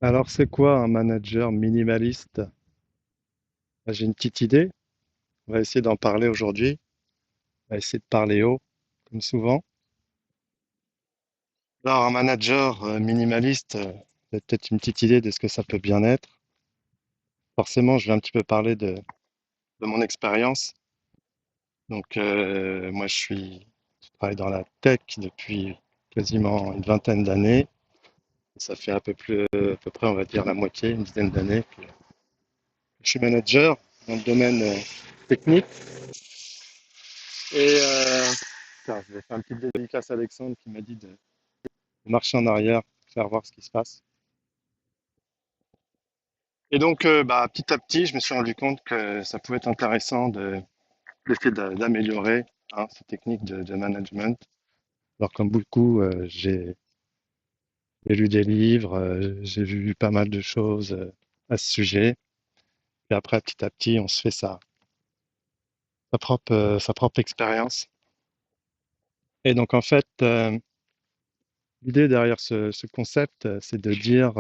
Alors, c'est quoi un manager minimaliste? J'ai une petite idée. On va essayer d'en parler aujourd'hui. On va essayer de parler haut, comme souvent. Alors, un manager minimaliste, vous avez peut-être une petite idée de ce que ça peut bien être. Forcément, je vais un petit peu parler de mon expérience. Donc, moi, je travaille dans la tech depuis quasiment une vingtaine d'années. Ça fait à peu près, on va dire, la moitié, une dizaine d'années que je suis manager dans le domaine technique. Et tiens, je vais faire une petite dédicace à Alexandre qui m'a dit de marcher en arrière, faire voir ce qui se passe. Et donc, petit à petit, je me suis rendu compte que ça pouvait être intéressant d'essayer d'améliorer ces techniques de management. Alors, comme beaucoup, j'ai lu des livres, j'ai vu pas mal de choses à ce sujet. Et après, petit à petit, on se fait sa propre expérience. Et donc, en fait, l'idée derrière ce concept, c'est de dire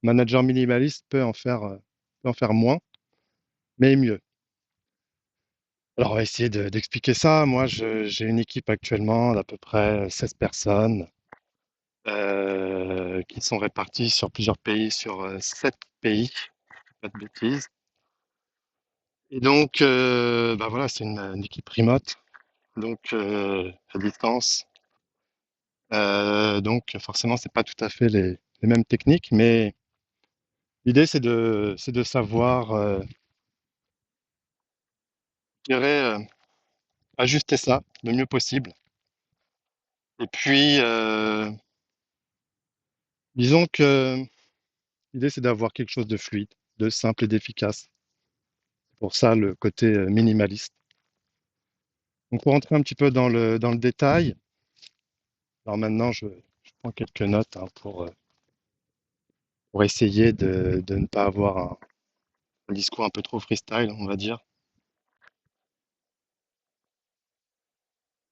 manager minimaliste peut en faire moins, mais mieux. Alors, on va essayer d'expliquer ça. Moi, j'ai une équipe actuellement d'à peu près 16 personnes qui sont réparties sur plusieurs pays, sur 7 pays, pas de bêtises. Et donc, voilà, c'est une équipe remote, donc à distance. Donc, forcément, c'est pas tout à fait les mêmes techniques, mais l'idée, c'est de savoir, je dirais, ajuster ça le mieux possible. Et puis, disons que l'idée, c'est d'avoir quelque chose de fluide, de simple et d'efficace. C'est pour ça le côté minimaliste. Donc, pour rentrer un petit peu dans le détail, alors maintenant, je prends quelques notes pour essayer de ne pas avoir un discours un peu trop freestyle, on va dire.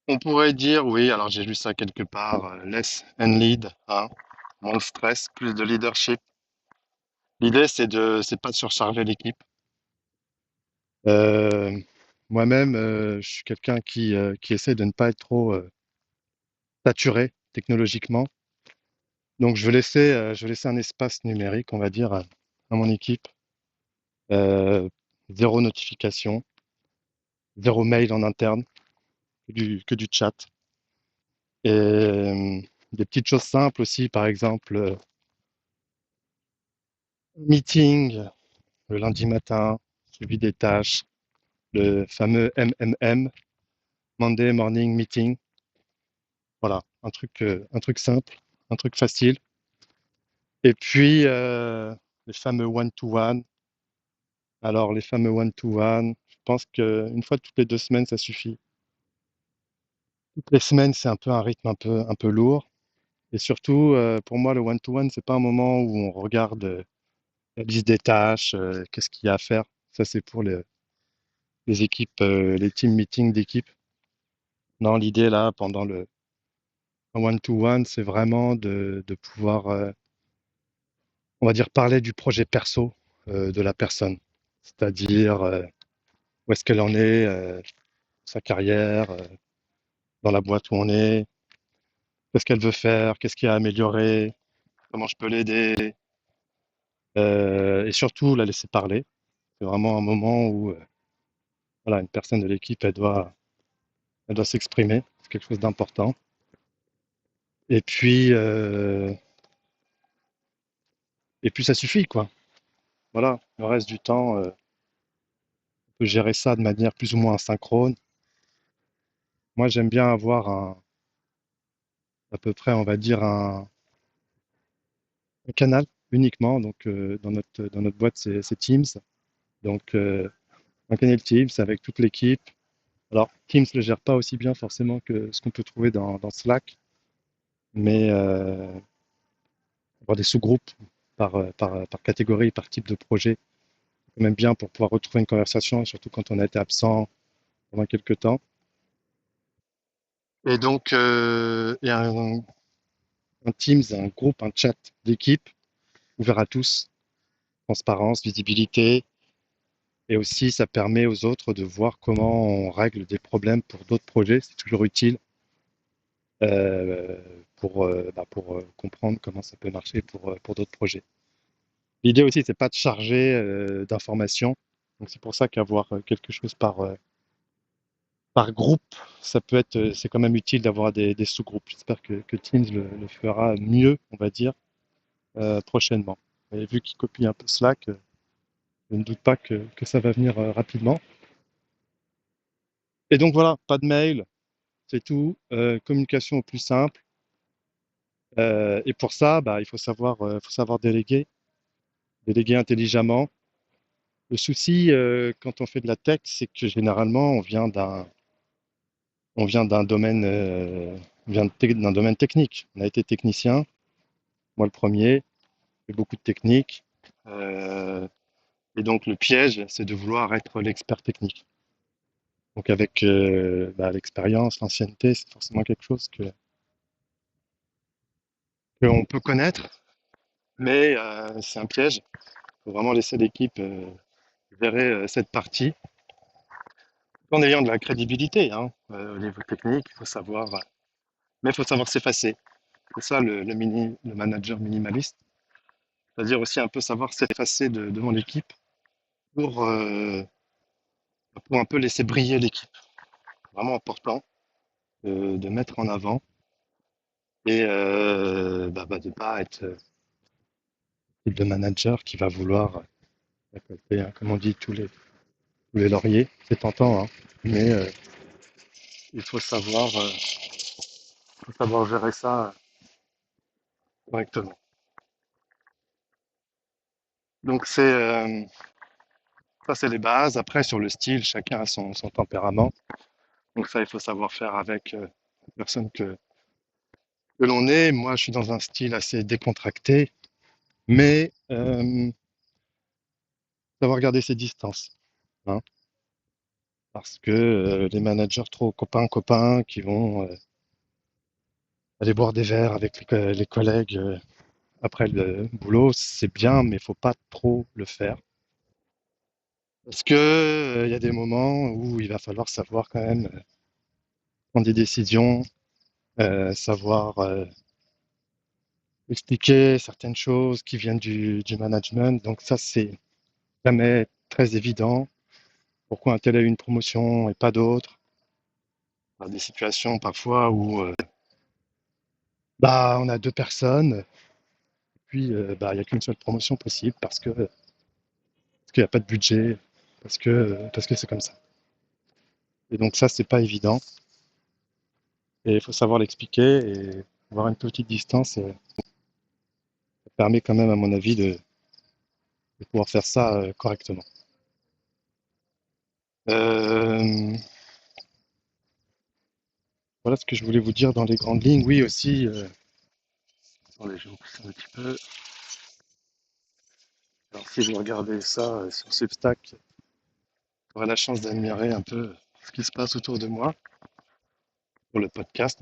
On pourrait dire, oui, alors j'ai lu ça quelque part, less and lead, moins de stress, plus de leadership. L'idée, c'est pas de surcharger l'équipe. Euh, Moi-même, je suis quelqu'un qui essaie de ne pas être trop saturé technologiquement. Donc, je vais laisser un espace numérique, on va dire, à mon équipe. Euh, Zéro notification, zéro mail en interne, que du chat. Et des petites choses simples aussi, par exemple, meeting le lundi matin, suivi des tâches, le fameux MMM, Monday Morning Meeting. Voilà, un truc simple, un truc facile. Et puis, les fameux one-to-one. Alors, les fameux one-to-one, je pense qu'une fois toutes les 2 semaines, ça suffit. Toutes les semaines, c'est un peu un rythme un peu lourd. Et surtout, pour moi, le one-to-one, c'est pas un moment où on regarde la liste des tâches, qu'est-ce qu'il y a à faire. Ça, c'est pour les équipes, les team meetings d'équipe. Non, l'idée là, pendant le one-to-one, c'est vraiment de pouvoir, on va dire, parler du projet perso de la personne. C'est-à-dire, où est-ce qu'elle en est, sa carrière, dans la boîte où on est, qu'est-ce qu'elle veut faire, qu'est-ce qu'il y a à améliorer, comment je peux l'aider, et surtout la laisser parler. C'est vraiment un moment où voilà, une personne de l'équipe, elle doit s'exprimer, c'est quelque chose d'important. Et et puis ça suffit, quoi. Voilà, le reste du temps, on peut gérer ça de manière plus ou moins asynchrone. Moi, j'aime bien avoir à peu près, on va dire, un canal uniquement. Donc, dans notre boîte, c'est Teams. Donc, un canal Teams avec toute l'équipe. Alors, Teams ne le gère pas aussi bien forcément que ce qu'on peut trouver dans Slack, mais avoir des sous-groupes par catégorie, par type de projet, c'est quand même bien pour pouvoir retrouver une conversation, surtout quand on a été absent pendant quelques temps. Et donc, il y a un Teams, un groupe, un chat d'équipe ouvert à tous, transparence, visibilité, et aussi ça permet aux autres de voir comment on règle des problèmes pour d'autres projets. C'est toujours utile pour comprendre comment ça peut marcher pour d'autres projets. L'idée aussi, c'est pas de charger d'informations. Donc c'est pour ça qu'avoir quelque chose par groupe, ça peut être, c'est quand même utile d'avoir des sous-groupes. J'espère que Teams le fera mieux, on va dire, prochainement. Et vu qu'il copie un peu Slack, je ne doute pas que ça va venir rapidement. Et donc voilà, pas de mail, c'est tout. Communication au plus simple. Et pour ça, bah, il faut savoir déléguer intelligemment. Le souci, quand on fait de la tech, c'est que généralement, on vient d'un domaine, d'un domaine technique. On a été technicien, moi le premier, j'ai beaucoup de technique. Euh, et donc le piège, c'est de vouloir être l'expert technique. Donc avec l'expérience, l'ancienneté, c'est forcément quelque chose que on peut connaître, mais c'est un piège. Il faut vraiment laisser l'équipe gérer cette partie, en ayant de la crédibilité hein, au niveau technique. Il faut savoir, mais il faut savoir s'effacer. C'est ça le manager minimaliste, c'est-à-dire aussi un peu savoir s'effacer devant l'équipe pour, euh, pour un peu laisser briller l'équipe. Vraiment important de mettre en avant et de ne pas être le type de manager qui va vouloir récolter, hein, comme on dit, tous les lauriers. C'est tentant, hein, mais il faut savoir gérer ça correctement. Donc ça, c'est les bases. Après, sur le style, chacun a son tempérament. Donc ça, il faut savoir faire avec la personne que l'on est. Moi, je suis dans un style assez décontracté, mais savoir garder ses distances. Hein, parce que les managers trop copains qui vont aller boire des verres avec les collègues après le boulot, c'est bien, mais il faut pas trop le faire. Parce que il y a des moments où il va falloir savoir quand même prendre des décisions, savoir expliquer certaines choses qui viennent du management. Donc ça, c'est jamais très évident. Pourquoi un tel a eu une promotion et pas d'autres? Dans des situations parfois où on a deux personnes, puis il n'y a qu'une seule promotion possible parce qu'il n'y a pas de budget, parce que c'est comme ça. Et donc ça, c'est pas évident. Et il faut savoir l'expliquer et avoir une petite distance, ça permet quand même, à mon avis, de pouvoir faire ça correctement. Euh, voilà ce que je voulais vous dire dans les grandes lignes. Oui, aussi, attendez, je vais vous pousser un petit peu. Alors, si vous regardez ça sur Substack, vous aurez la chance d'admirer un peu ce qui se passe autour de moi. Pour le podcast,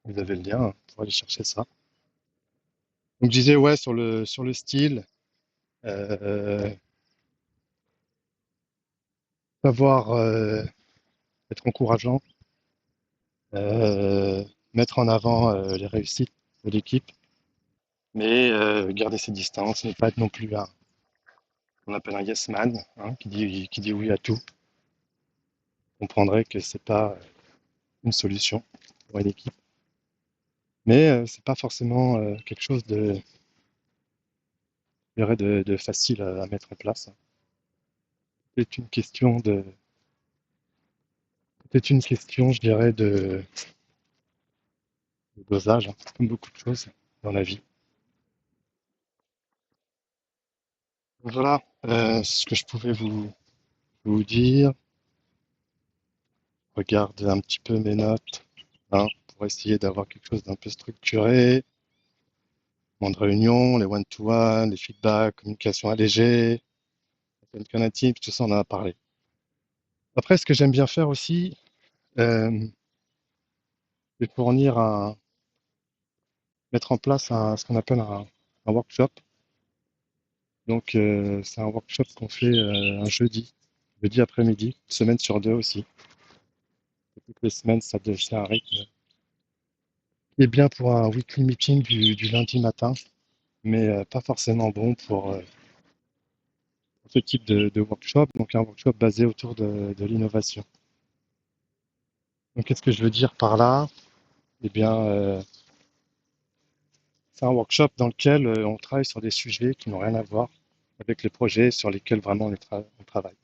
vous avez le lien pour aller chercher ça. Donc, je disais, ouais, sur le style, euh, savoir être encourageant, euh, mettre en avant les réussites de l'équipe, mais garder ses distances, ne pas être non plus on appelle un yes man, hein, qui dit oui à tout. On comprendrait que c'est pas une solution pour une équipe, mais c'est pas forcément quelque chose je dirais de facile à mettre en place. C'est une question peut-être une question, je dirais, de dosage, hein, comme beaucoup de choses dans la vie. Voilà ce que je pouvais vous dire. Regarde un petit peu mes notes hein, pour essayer d'avoir quelque chose d'un peu structuré. Monde de réunion, les one-to-one, les feedbacks, communication allégée, alternative, tout ça on en a parlé. Après, ce que j'aime bien faire aussi, euh, c'est mettre en place ce qu'on appelle un workshop Donc, c'est un workshop qu'on fait un jeudi après-midi, une semaine sur deux aussi. Toutes les semaines, ça devient un rythme qui est bien pour un weekly meeting du lundi matin, mais pas forcément bon pour ce type de workshop. Donc, un workshop basé autour de l'innovation. Donc, qu'est-ce que je veux dire par là? Eh bien, c'est un workshop dans lequel on travaille sur des sujets qui n'ont rien à voir avec les projets sur lesquels vraiment on travaille.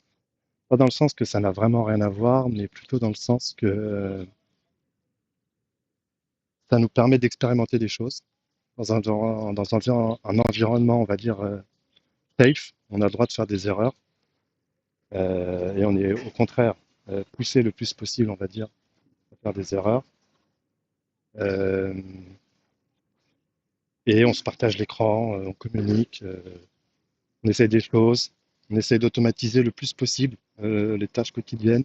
Pas dans le sens que ça n'a vraiment rien à voir, mais plutôt dans le sens que ça nous permet d'expérimenter des choses dans un environnement, on va dire, safe. On a le droit de faire des erreurs et on est au contraire poussé le plus possible, on va dire, à faire des erreurs. Euh, et on se partage l'écran, on communique, on essaye des choses, on essaye d'automatiser le plus possible les tâches quotidiennes.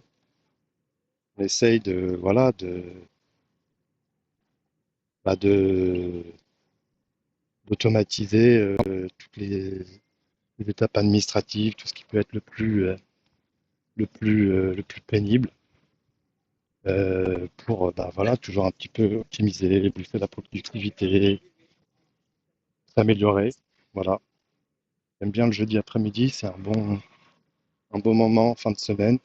On essaye bah, d'automatiser toutes les étapes administratives, tout ce qui peut être le plus pénible pour bah, voilà, toujours un petit peu optimiser, booster la productivité, s'améliorer. Voilà. J'aime bien le jeudi après-midi, c'est un bon moment en fin de semaine.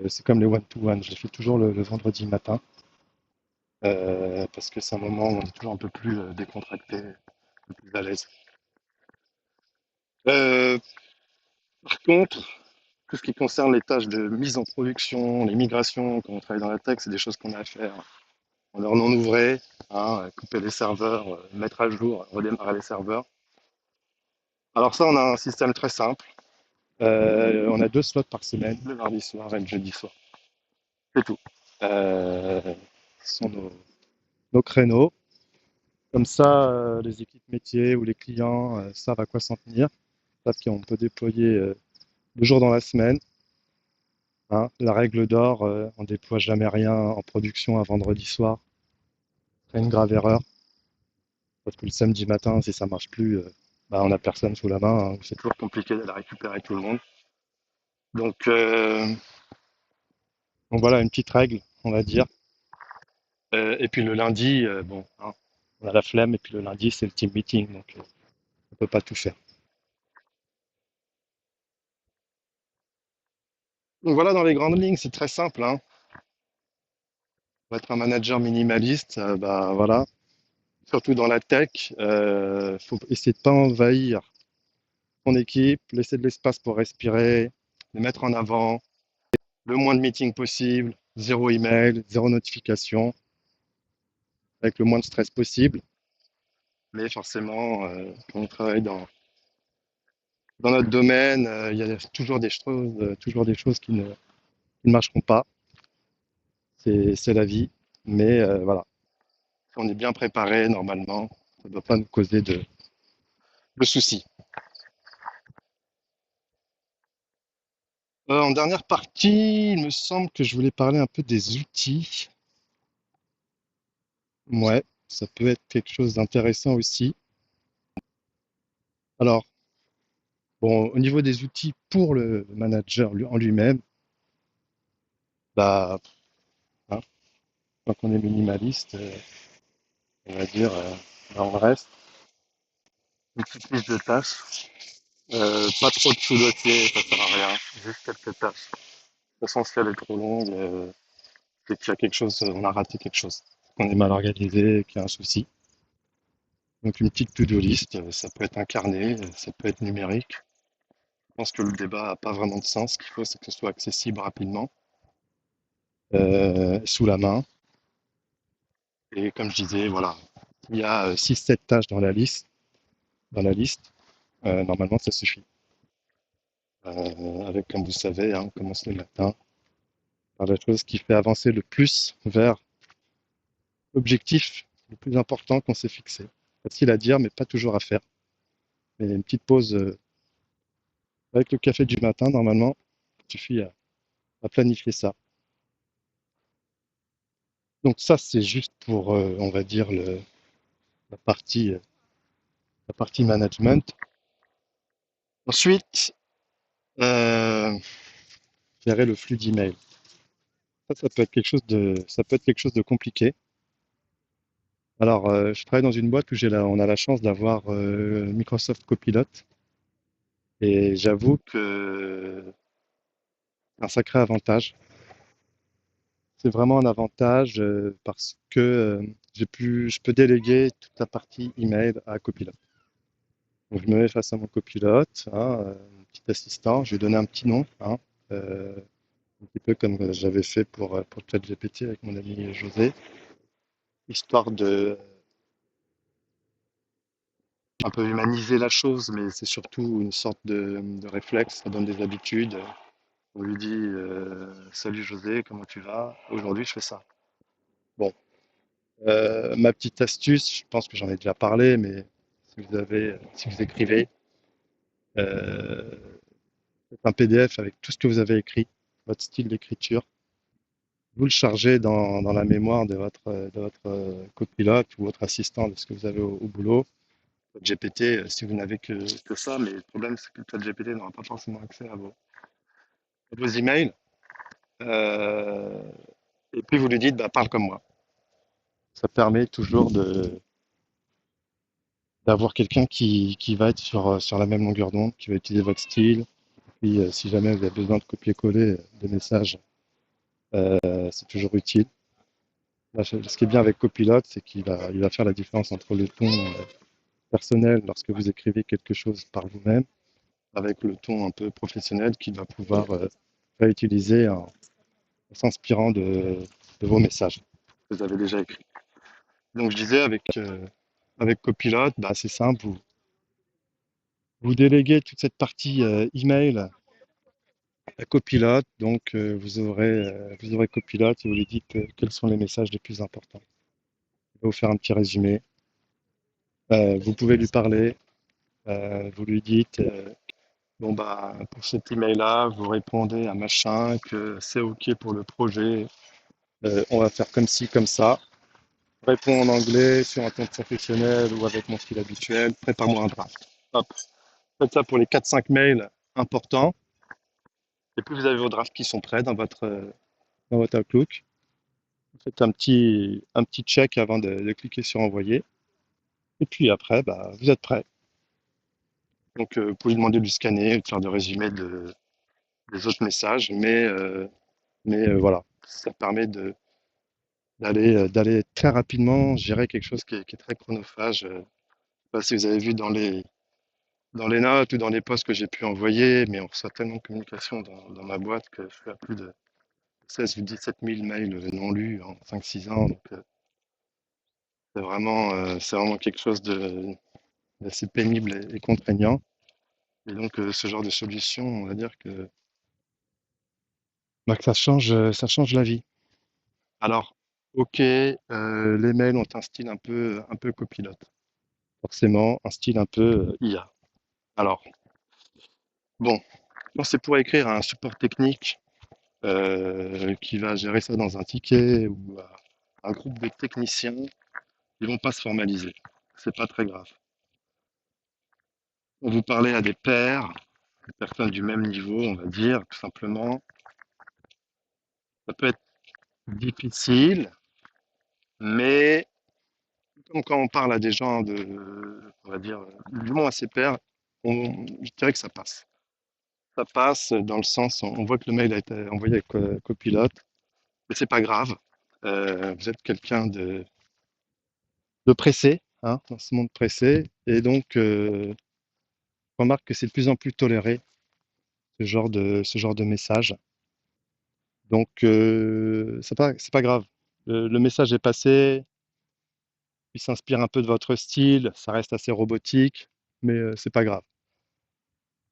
C'est comme les one-to-one, je les fais toujours le vendredi matin parce que c'est un moment où on est toujours un peu plus décontracté, un peu plus à l'aise. Euh, Par contre, tout ce qui concerne les tâches de mise en production, les migrations, quand on travaille dans la tech, c'est des choses qu'on a à faire en leur non ouvré, hein, couper les serveurs, mettre à jour, redémarrer les serveurs. Alors ça, on a un système très simple. On a deux slots par semaine, le mardi soir et le jeudi soir. C'est tout. Ce sont nos créneaux. Comme ça, les équipes métiers ou les clients savent à quoi s'en tenir, savent qu'on peut déployer 2 jours dans la semaine. Hein. La règle d'or, on déploie jamais rien en production un vendredi soir. C'est une grave erreur, parce que le samedi matin, si ça marche plus, bah, on n'a personne sous la main. Hein. C'est toujours compliqué de la récupérer tout le monde. Donc, euh, donc voilà, une petite règle, on va dire. Et puis le lundi, bon, hein, on a la flemme, et puis le lundi, c'est le team meeting, donc on peut pas tout faire. Donc voilà, dans les grandes lignes, c'est très simple, hein. Pour être un manager minimaliste, bah voilà, surtout dans la tech, faut essayer de pas envahir ton équipe, laisser de l'espace pour respirer, les mettre en avant, le moins de meetings possible, zéro email, zéro notification, avec le moins de stress possible. Mais forcément, quand on travaille dans notre domaine, il y a toujours des choses qui ne marcheront pas. C'est la vie. Mais voilà, si on est bien préparé, normalement, ça ne doit pas nous causer de soucis. En dernière partie, il me semble que je voulais parler un peu des outils. Ouais, ça peut être quelque chose d'intéressant aussi. Alors, bon, au niveau des outils pour le manager en lui-même, bah, hein, quand on est minimaliste, on va dire, bah, on reste une petite liste de tâches. Pas trop de sous-dossiers, ça sert à rien. Juste quelques tâches. De toute façon, si elle est trop longue, c'est qu'il y a quelque chose, on a raté quelque chose. Qu'on est mal organisé, qu'il y a un souci. Donc une petite to-do list, ça peut être un carnet, ça peut être numérique. Je pense que le débat n'a pas vraiment de sens. Ce qu'il faut, c'est que ce soit accessible rapidement, sous la main. Et comme je disais, voilà, il y a 6-7 tâches dans la liste. Normalement, ça suffit. Avec, comme vous savez, hein, on commence le matin par la chose qui fait avancer le plus vers l'objectif le plus important qu'on s'est fixé. Facile à dire, mais pas toujours à faire. Mais une petite pause avec le café du matin, normalement, il suffit à planifier ça. Donc ça, c'est juste pour, on va dire, la partie, la partie management. Ensuite, euh, gérer le flux d'email. Ça peut être ça peut être quelque chose de compliqué. Alors, je travaille dans une boîte où on a la chance d'avoir Microsoft Copilot et j'avoue que c'est un sacré avantage. C'est vraiment un avantage parce que je peux déléguer toute la partie email à Copilot. Donc, je me mets face à mon copilote, hein, mon petit assistant, je lui ai donné un petit nom, hein, euh, un petit peu comme j'avais fait pour ChatGPT avec mon ami José, histoire de un peu humaniser la chose, mais c'est surtout une sorte de réflexe, ça donne des habitudes. On lui dit salut José, comment tu vas? Aujourd'hui, je fais ça. Bon, ma petite astuce, je pense que j'en ai déjà parlé, mais si vous écrivez faites un PDF avec tout ce que vous avez écrit, votre style d'écriture, vous le chargez dans la mémoire de votre copilote ou votre assistant de ce que vous avez au boulot. GPT, si vous n'avez que ça, mais le problème c'est que ChatGPT n'aura pas forcément accès à vos emails. Euh, et puis vous lui dites, bah, parle comme moi. Ça permet toujours d'avoir quelqu'un qui va être sur la même longueur d'onde, qui va utiliser votre style. Puis si jamais vous avez besoin de copier-coller des messages, c'est toujours utile. Là, ce qui est bien avec Copilot, c'est il va faire la différence entre le ton personnel lorsque vous écrivez quelque chose par vous-même, avec le ton un peu professionnel qu'il va pouvoir réutiliser en s'inspirant de vos messages que vous avez déjà écrits. Donc je disais avec Copilot, bah, c'est simple, vous déléguez toute cette partie email à Copilot, donc vous aurez Copilot et vous lui dites quels sont les messages les plus importants. Il va vous faire un petit résumé. Vous pouvez lui parler, vous lui dites bon bah pour cet email-là, vous répondez à machin que c'est OK pour le projet, on va faire comme ci, comme ça. Réponds en anglais, sur un ton professionnel ou avec mon style habituel, prépare-moi un draft. Hop, faites ça pour les 4-5 mails importants. Et puis vous avez vos drafts qui sont prêts dans votre Outlook. Vous faites un petit check avant de cliquer sur envoyer. Et puis après, bah, vous êtes prêt. Donc vous pouvez lui demander de lui scanner, de faire des résumés des autres messages. Mais voilà, ça permet d'aller très rapidement gérer quelque chose qui est très chronophage. Je sais pas si vous avez vu dans les notes ou dans les posts que j'ai pu envoyer, mais on reçoit tellement de communications dans ma boîte que je suis à plus de 16 ou 17 000 mails non lus en 5-6 ans. Donc, c'est vraiment quelque chose d'assez pénible et contraignant. Et donc, ce genre de solution, on va dire bah, que ça change la vie. Alors, ok, les mails ont un style un peu copilote. Forcément, un style un peu IA. Alors, bon, quand c'est pour écrire à un support technique qui va gérer ça dans un ticket ou un groupe de techniciens, ils vont pas se formaliser. C'est pas très grave. Quand vous parlez à des pairs, des personnes du même niveau, on va dire, tout simplement, ça peut être difficile, mais comme quand on parle à des gens on va dire, du moins à ses pairs, je dirais que ça passe. Ça passe dans le sens, on voit que le mail a été envoyé avec copilote, mais c'est pas grave. Vous êtes quelqu'un de pressé, hein, dans ce monde pressé, et donc je remarque que c'est de plus en plus toléré ce genre de message. Donc c'est pas grave. Le message est passé, il s'inspire un peu de votre style, ça reste assez robotique, mais c'est pas grave.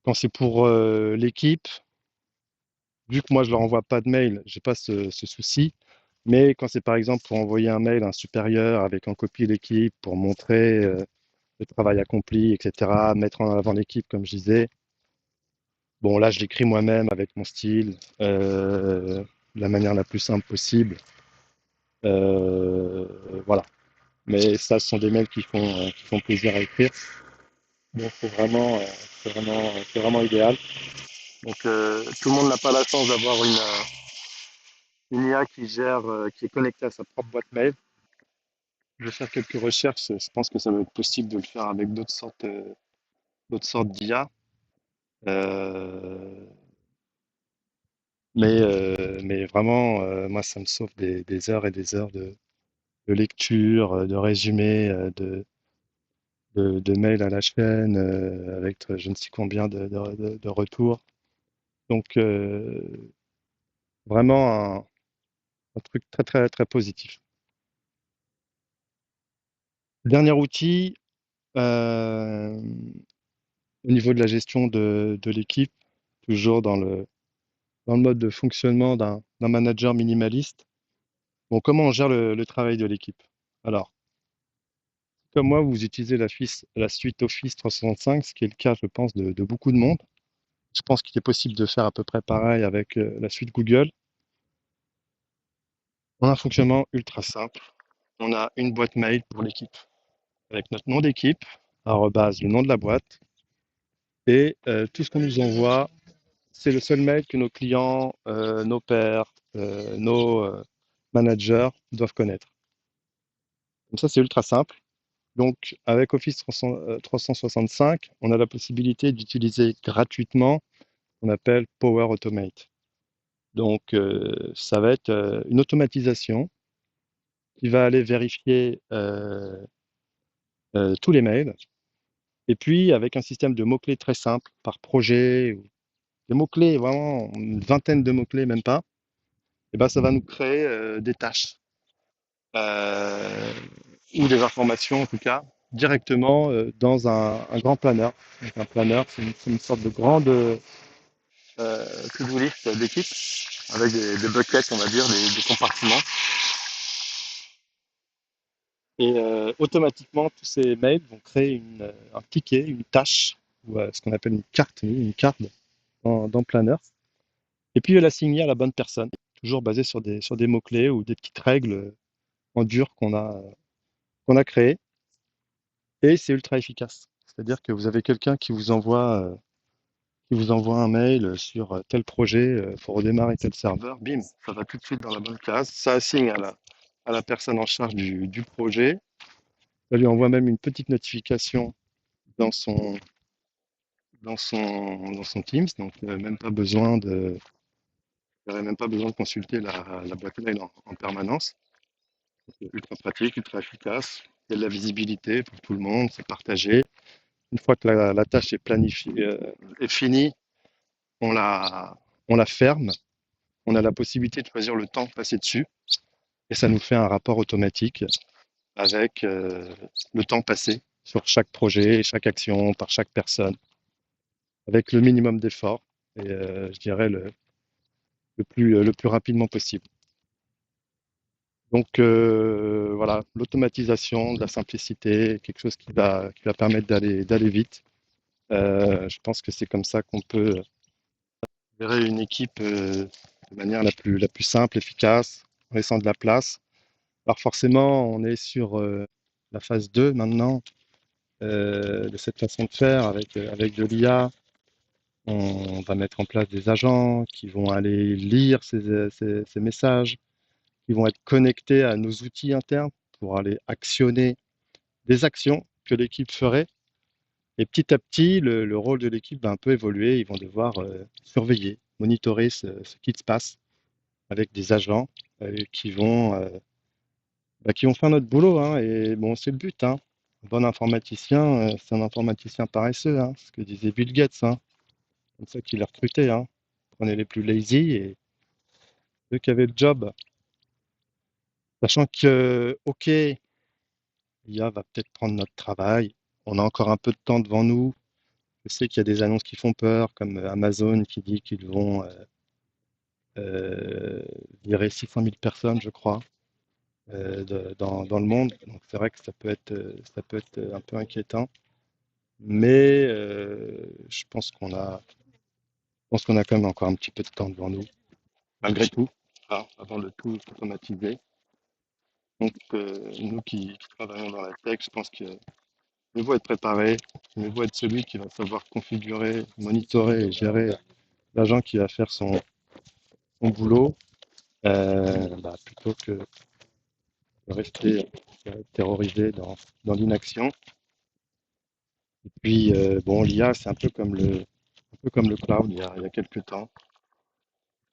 Quand c'est pour l'équipe, vu que moi je leur envoie pas de mail, j'ai pas ce souci. Mais quand c'est par exemple pour envoyer un mail à un supérieur avec en copie l'équipe pour montrer le travail accompli, etc., mettre en avant l'équipe comme je disais, bon là je l'écris moi-même avec mon style, de la manière la plus simple possible. Euh, voilà. Mais ça, ce sont des mails qui font plaisir à écrire. Donc c'est vraiment idéal. Donc tout le monde n'a pas la chance d'avoir une IA qui gère, qui est connectée à sa propre boîte mail. Je vais faire quelques recherches. Je pense que ça va être possible de le faire avec d'autres sortes d'IA. Euh, mais vraiment, moi, ça me sauve des heures et des heures de lecture, de résumé, de mails à la chaîne, avec je ne sais combien de retours. Donc, vraiment un truc très, très, très positif. Dernier outil, euh, au niveau de la gestion de l'équipe, toujours dans le mode de fonctionnement d'un manager minimaliste. Bon, comment on gère le travail de l'équipe? Alors, comme moi, vous utilisez la suite Office 365, ce qui est le cas, je pense, de beaucoup de monde. Je pense qu'il est possible de faire à peu près pareil avec la suite Google. On a un fonctionnement ultra simple. On a une boîte mail pour l'équipe avec notre nom d'équipe, arrobase le nom de la boîte, et tout ce qu'on nous envoie, c'est le seul mail que nos clients, nos pairs, nos managers doivent connaître. Comme ça, c'est ultra simple. Donc, avec Office 365, on a la possibilité d'utiliser gratuitement ce qu'on appelle Power Automate. Donc, ça va être une automatisation qui va aller vérifier tous les mails. Et puis, avec un système de mots-clés très simple par projet, ou des mots-clés, vraiment une vingtaine de mots-clés, même pas, et ben, ça va nous créer des tâches euh, ou des informations, en tout cas, directement dans un grand planeur. Donc, un planeur, c'est une sorte de grande to-do list d'équipe avec des buckets, on va dire, des compartiments. Et automatiquement, tous ces mails vont créer un ticket, une tâche, ou ce qu'on appelle une carte dans Planner. Et puis l'assigner à la bonne personne, toujours basé sur des mots-clés ou des petites règles en dur qu'on a créées. Et c'est ultra efficace. C'est-à-dire que vous avez quelqu'un qui vous envoie un mail sur tel projet, il faut redémarrer tel serveur, bim, ça va tout de suite dans la bonne case, ça assigne à la personne en charge du projet, ça lui envoie même une petite notification dans son, dans son Teams, donc il n'y aurait même pas besoin de consulter la boîte mail en permanence. C'est ultra pratique, ultra efficace, il y a de la visibilité pour tout le monde, c'est partagé. Une fois que la tâche est planifiée, est finie, on on la ferme. On a la possibilité de choisir le temps passé dessus et ça nous fait un rapport automatique avec le temps passé sur chaque projet, chaque action, par chaque personne, avec le minimum d'effort et je dirais le plus rapidement possible. Donc voilà, l'automatisation, de la simplicité, quelque chose qui va permettre d'aller vite. Je pense que c'est comme ça qu'on peut gérer une équipe de manière la plus simple, efficace, en laissant de la place. Alors forcément, on est sur la phase 2 maintenant de cette façon de faire avec de l'IA. On va mettre en place des agents qui vont aller lire ces messages, qui vont être connectés à nos outils internes pour aller actionner des actions que l'équipe ferait. Et petit à petit, le rôle de l'équipe va un peu évoluer. Ils vont devoir surveiller, monitorer ce qui se passe avec des agents qui vont faire notre boulot, hein, et bon, c'est le but, hein. Un bon informaticien, c'est un informaticien paresseux, hein, ce que disait Bill Gates, hein. C'est comme ça qu'il a recruté, hein. Prenez les plus lazy et ceux qui avaient le job. Sachant que, ok, l'IA va peut-être prendre notre travail. On a encore un peu de temps devant nous. Je sais qu'il y a des annonces qui font peur, comme Amazon qui dit qu'ils vont euh, virer 600 000 personnes, je crois, dans le monde. Donc c'est vrai que ça peut être un peu inquiétant. Mais je pense qu'on a quand même encore un petit peu de temps devant nous, malgré tout, hein, avant de tout automatiser. Donc, nous qui travaillons dans la tech, je pense qu'il mieux vaut être préparé, mieux vaut être celui qui va savoir configurer, monitorer et gérer l'agent qui va faire son boulot, bah, plutôt que de rester terrorisé dans l'inaction. Et puis, bon, l'IA, c'est un peu comme le cloud il y a quelques temps.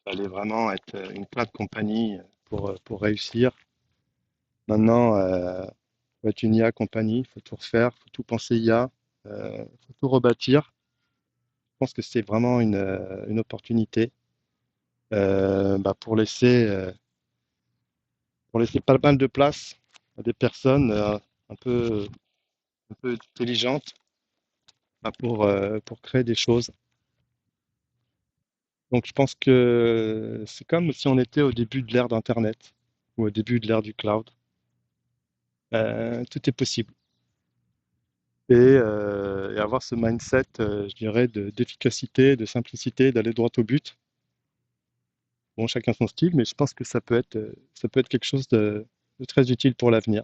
Il fallait vraiment être une cloud compagnie pour réussir. Maintenant, faut être une IA compagnie, il faut tout refaire, il faut tout penser IA, faut tout rebâtir. Je pense que c'est vraiment une opportunité bah, pour laisser pas mal de place à des personnes un peu, un peu intelligentes bah, pour créer des choses. Donc je pense que c'est comme si on était au début de l'ère d'Internet ou au début de l'ère du cloud. Tout est possible. Et avoir ce mindset, je dirais, d'efficacité, de simplicité, d'aller droit au but. Bon, chacun son style, mais je pense que ça peut être quelque chose de très utile pour l'avenir.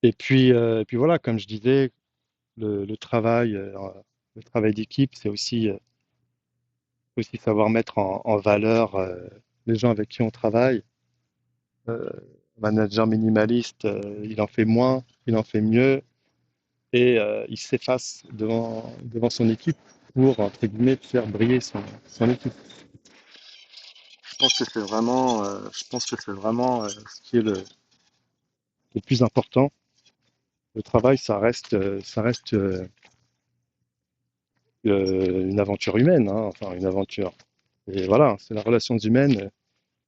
Et puis voilà, comme je disais, le travail d'équipe, c'est aussi savoir mettre en valeur les gens avec qui on travaille. Euh, Manager minimaliste, il en fait moins, il en fait mieux, et il s'efface devant son équipe pour, entre guillemets, faire briller son équipe. Je pense que c'est vraiment ce qui est le plus important. Le travail, ça reste une aventure humaine, hein, enfin une aventure. Et voilà, c'est les relations humaines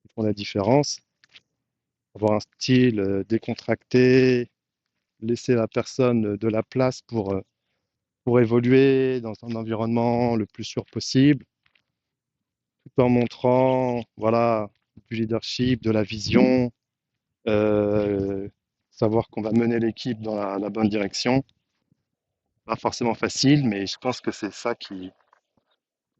qui font la différence. Avoir un style décontracté, laisser la personne de la place pour évoluer dans un environnement le plus sûr possible, tout en montrant, voilà, du leadership, de la vision, euh, savoir qu'on va mener l'équipe dans la bonne direction. Pas forcément facile, mais je pense que c'est ça qui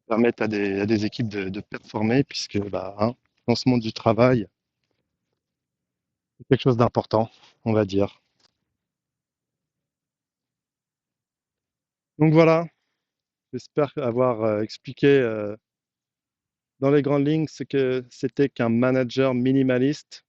permet à des équipes de performer, puisque bah, hein, dans ce monde du travail, c'est quelque chose d'important, on va dire. Donc voilà, j'espère avoir expliqué dans les grandes lignes ce que c'était qu'un manager minimaliste.